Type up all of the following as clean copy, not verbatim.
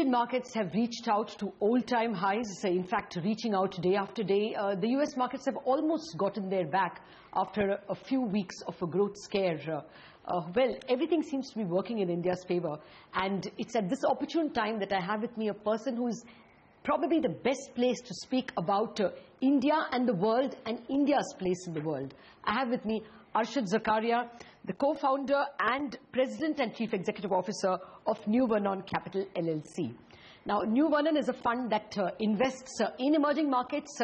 Indian markets have reached out to all-time highs, in fact, reaching out day after day. The US markets have almost gotten their back after a few weeks of a growth scare. Well, everything seems to be working in India's favor. And it's at this opportune time that I have with me a person who is probably the best place to speak about India and the world and India's place in the world. I have with me Arshad Zakaria, the co-founder and president and chief executive officer of New Vernon Capital LLC. Now, New Vernon is a fund that invests in emerging markets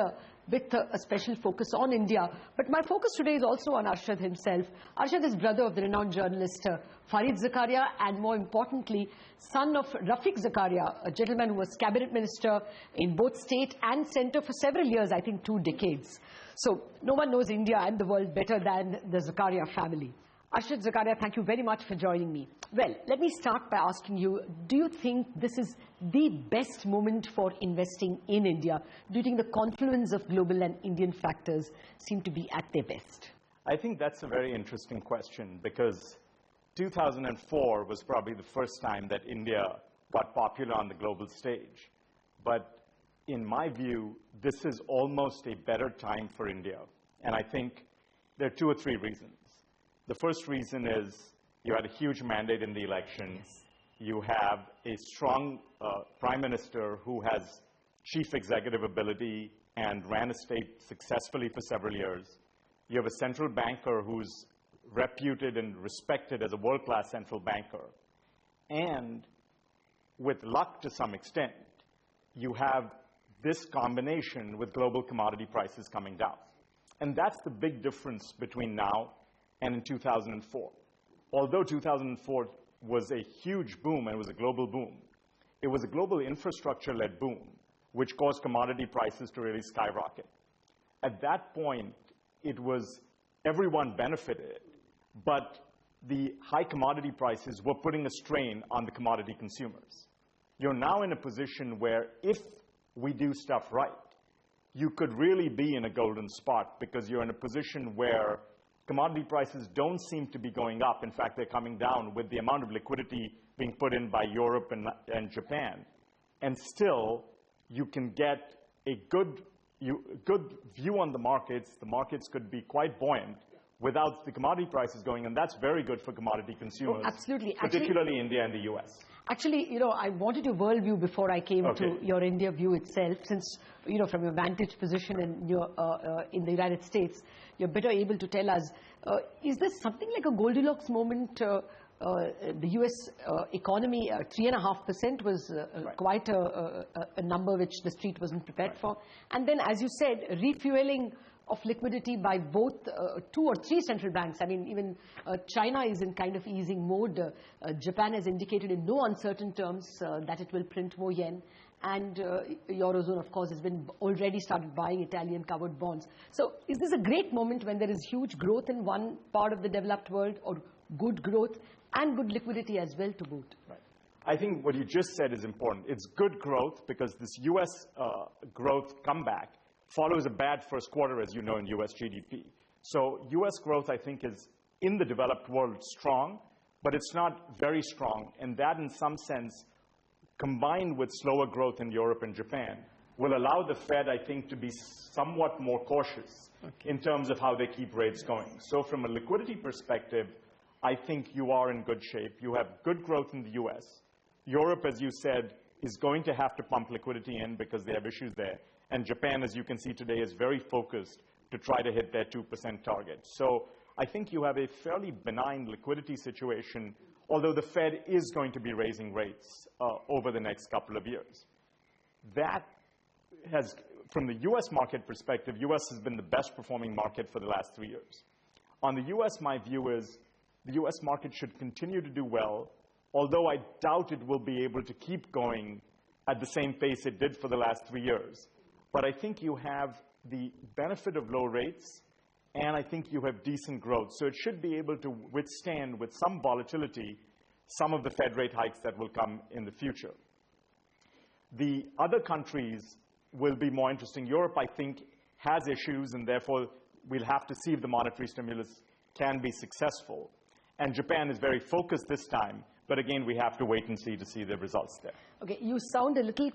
with a special focus on India. But my focus today is also on Arshad himself. Arshad is brother of the renowned journalist Farid Zakaria, and more importantly, son of Rafiq Zakaria, a gentleman who was cabinet minister in both state and center for several years, I think 2 decades. So no one knows India and the world better than the Zakaria family. Arshad Zakaria, thank you very much for joining me. Well, let me start by asking you, do you think this is the best moment for investing in India? Do you think the confluence of global and Indian factors seem to be at their best? I think that's a very interesting question, because 2004 was probably the first time that India got popular on the global stage. But in my view, this is almost a better time for India. And I think there are 2 or 3 reasons. The first reason is you had a huge mandate in the election. Yes. You have a strong prime minister who has chief executive ability and ran a state successfully for several years. You have a central banker who's reputed and respected as a world-class central banker. And with luck to some extent, you have this combination with global commodity prices coming down. And that's the big difference between now and in 2004. Although 2004 was a huge boom and was a global boom, it was a global infrastructure-led boom, which caused commodity prices to really skyrocket. At that point, it was everyone benefited, but the high commodity prices were putting a strain on the commodity consumers. You're now in a position where if we do stuff right, you could really be in a golden spot, because you're in a position where commodity prices don't seem to be going up. In fact, they're coming down with the amount of liquidity being put in by Europe and Japan. And still, you can get a good view on the markets. The markets could be quite buoyant without the commodity prices going, and that's very good for commodity consumers. Oh, absolutely. Particularly India and the US. Actually, I wanted your world view before I came to your India view itself, since, from your vantage position in the United States, you're better able to tell us, is this something like a Goldilocks moment? The US economy, 3.5% was Right. quite a number which the street wasn't prepared for. And then, as you said, refueling of liquidity by both 2 or 3 central banks. I mean, even China is in kind of easing mode. Japan has indicated in no uncertain terms that it will print more yen. And Eurozone, of course, has been already started buying Italian covered bonds. So is this a great moment when there is huge growth in one part of the developed world, or good growth and good liquidity as well to boot? Right. I think what you just said is important. It's good growth because this US growth comeback follows a bad first quarter, as you know, in US GDP. So US growth, I think, is in the developed world strong, but it's not very strong. And that, in some sense, combined with slower growth in Europe and Japan, will allow the Fed, I think, to be somewhat more cautious in terms of how they keep rates going. So from a liquidity perspective, I think you are in good shape. You have good growth in the US. Europe, as you said, is going to have to pump liquidity in because they have issues there. And Japan, as you can see today, is very focused to try to hit their 2% target. So I think you have a fairly benign liquidity situation, although the Fed is going to be raising rates over the next couple of years. That has, from the US market perspective, US has been the best performing market for the last 3 years. On the US, my view is the US market should continue to do well, although I doubt it will be able to keep going at the same pace it did for the last 3 years. But I think you have the benefit of low rates, and I think you have decent growth. So it should be able to withstand, with some volatility, some of the Fed rate hikes that will come in the future. The other countries will be more interesting. Europe, I think, has issues, and therefore we'll have to see if the monetary stimulus can be successful. And Japan is very focused this time, But again, we have to wait and see to see the results there. Okay, you sound a little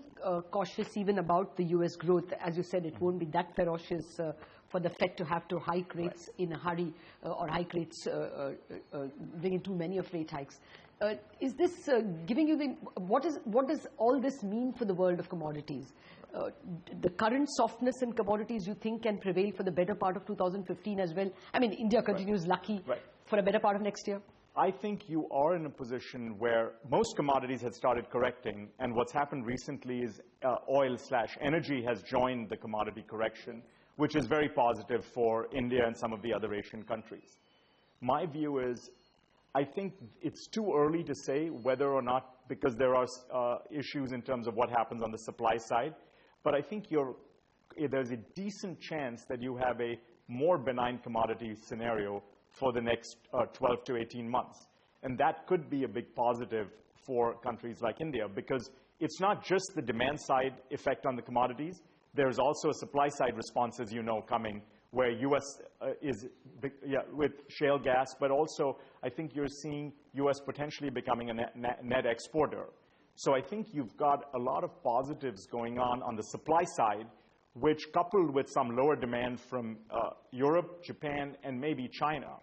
cautious even about the US growth. As you said, it won't be that ferocious for the Fed to have to hike rates in a hurry or hike rates, bring in too many of rate hikes. Is this giving you the, what does all this mean for the world of commodities? The current softness in commodities you think can prevail for the better part of 2015 as well? I mean, India continues lucky for a better part of next year. I think you are in a position where most commodities had started correcting, and what's happened recently is oil/energy has joined the commodity correction, which is very positive for India and some of the other Asian countries. My view is, I think it's too early to say whether or not, because there are issues in terms of what happens on the supply side, but I think there's a decent chance that you have a more benign commodity scenario for the next 12 to 18 months. And that could be a big positive for countries like India, because it's not just the demand side effect on the commodities. There's also a supply side response, as you know, coming, where US is with shale gas, but also I think you're seeing US potentially becoming a net exporter. So I think you've got a lot of positives going on the supply side, which, coupled with some lower demand from Europe, Japan, and maybe China,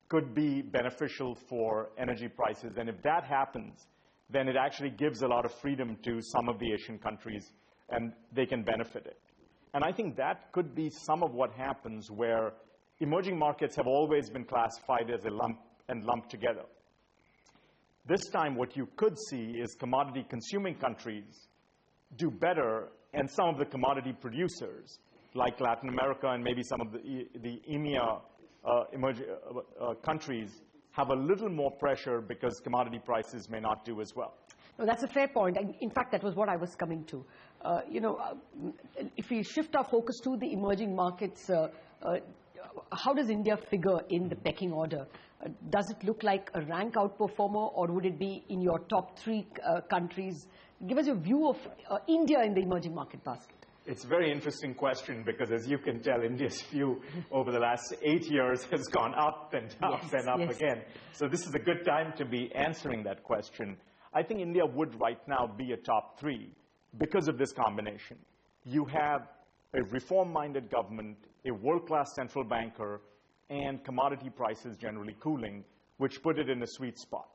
could be beneficial for energy prices. And if that happens, then it actually gives a lot of freedom to some of the Asian countries, and they can benefit it. And I think that could be some of what happens, where emerging markets have always been classified as a lump and lumped together. This time, what you could see is commodity consuming countries do better, and some of the commodity producers, like Latin America and maybe some of the EMEA emerging countries, have a little more pressure because commodity prices may not do as well. No, that's a fair point. In fact, that was what I was coming to. If we shift our focus to the emerging markets, how does India figure in the pecking order? Does it look like a rank outperformer, or would it be in your top 3 countries? Give us your view of India in the emerging market basket. It's a very interesting question, because as you can tell, India's view over the last 8 years has gone up and up and up again. So this is a good time to be answering that question. I think India would right now be a top 3 because of this combination. You have a reform-minded government, a world-class central banker, and commodity prices generally cooling, which put it in a sweet spot.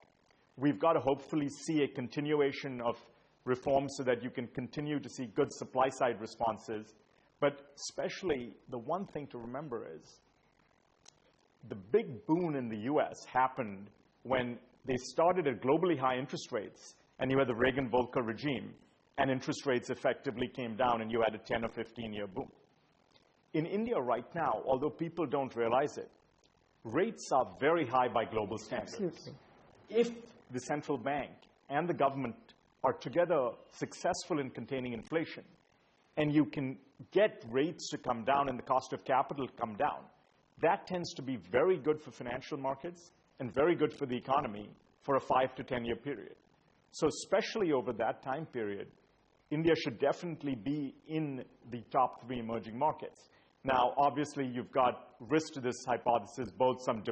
We've got to hopefully see a continuation of reforms so that you can continue to see good supply-side responses. But especially, the one thing to remember is the big boon in the US happened when they started at globally high interest rates, and you had the Reagan-Volcker regime, and interest rates effectively came down, and you had a 10 or 15-year boom. In India right now, although people don't realize it, rates are very high by global standards. Absolutely. If the central bank and the government are together successful in containing inflation, and you can get rates to come down and the cost of capital to come down, that tends to be very good for financial markets and very good for the economy for a 5 to 10-year period. So especially over that time period, India should definitely be in the top 3 emerging markets. Now, obviously, you've got risk to this hypothesis, both some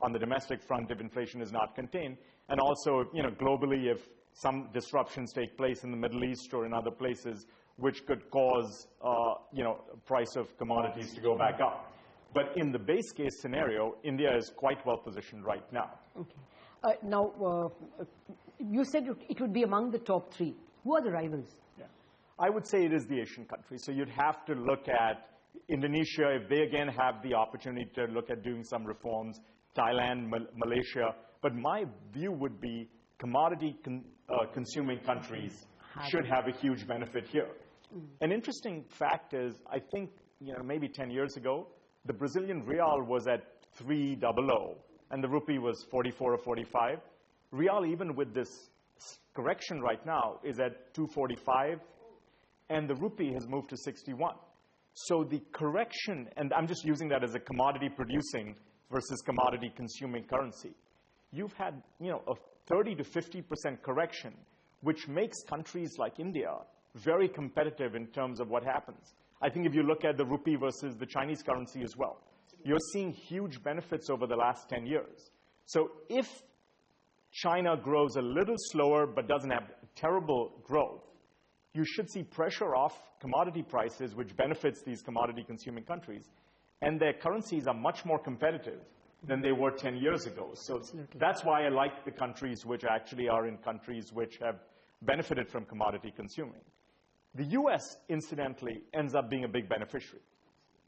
on the domestic front if inflation is not contained, and also, globally, if some disruptions take place in the Middle East or in other places, which could cause, price of commodities to go back up. But in the base case scenario, India is quite well positioned right now. Okay. Now, you said it would be among the top 3. Who are the rivals? Yeah. I would say it is the Asian countries. So you'd have to look at Indonesia, if they again have the opportunity to look at doing some reforms, Thailand, Malaysia. But my view would be commodity consuming countries should have a huge benefit here. An interesting fact is, I think, maybe 10 years ago, the Brazilian real was at 300, and the rupee was 44 or 45. Real, even with this correction right now, is at 245, and the rupee has moved to 61. So the correction, and I'm just using that as a commodity producing versus commodity consuming currency. You've had, a 30 to 50% correction, which makes countries like India very competitive in terms of what happens. I think if you look at the rupee versus the Chinese currency as well, you're seeing huge benefits over the last 10 years. So if China grows a little slower but doesn't have terrible growth, you should see pressure off commodity prices, which benefits these commodity-consuming countries. And their currencies are much more competitive than they were 10 years ago. So Absolutely. that's why I like the countries which actually are in countries which have benefited from commodity consuming. The US, incidentally, ends up being a big beneficiary.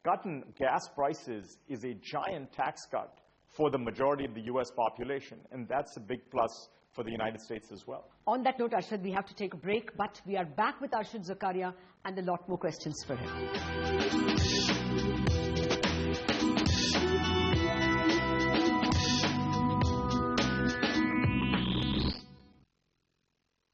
Cutting gas prices is a giant tax cut for the majority of the US population, and that's a big plus for the United States as well. On that note, Arshad, we have to take a break, but we are back with Arshad Zakaria and a lot more questions for him.